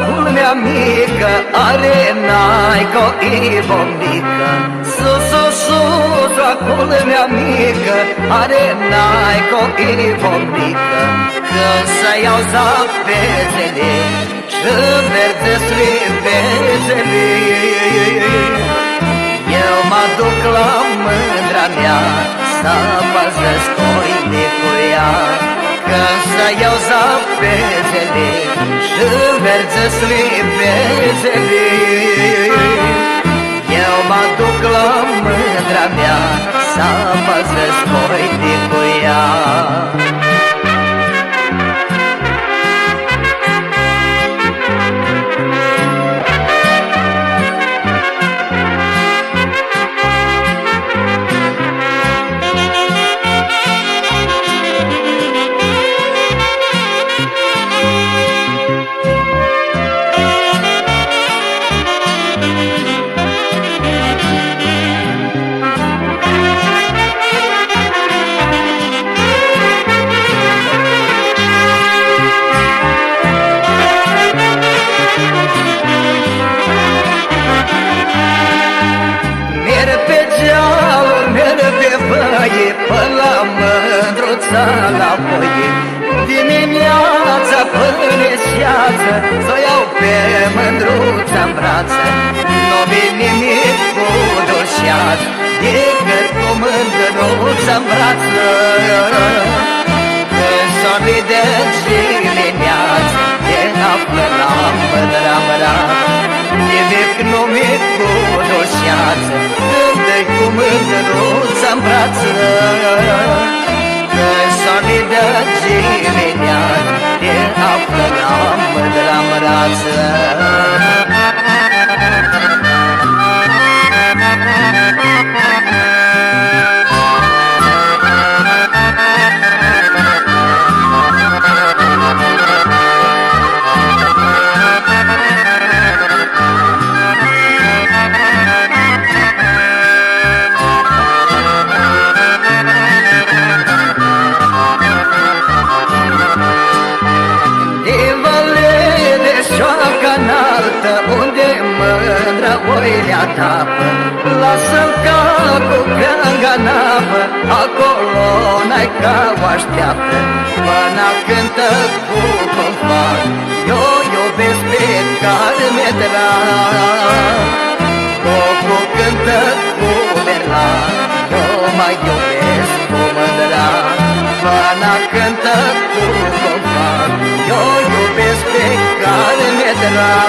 culmea mică are naică o ibomnică. Sus, la culmea mică are naică o ibomnică. Că să iau zapezele și verdețui bezele, eu mă duc la mândra mea să păzesc oinicul-ea. Că să iau zapezele și verdețui bezele, eu mă duc la mândra mea să păzesc oinicul-ea. Până la mândruța la voie, dimineața până seață, s-o iau pe mândruța-n brață. Nu vin nimic cu doșeață decât cu mândruța-n brață. Când s-o-mi de dimineață, te află la mândra mea. Nimic nu-mi cu doșeață când-i cu mândruța-n brață. Când s-o-mi de dimineață, te află la mândra brață. Unde mândra oilea tapă, lasă-l capul creanga în apă, acolo n-ai ca o așteaptă. Până cântă cu confar, eu iubesc pe care mi-e drag. Cocu cântă cu berlan, eu mai iubesc cu mândra. Până cântă cu confar, eu iubesc pe care mi-e drag.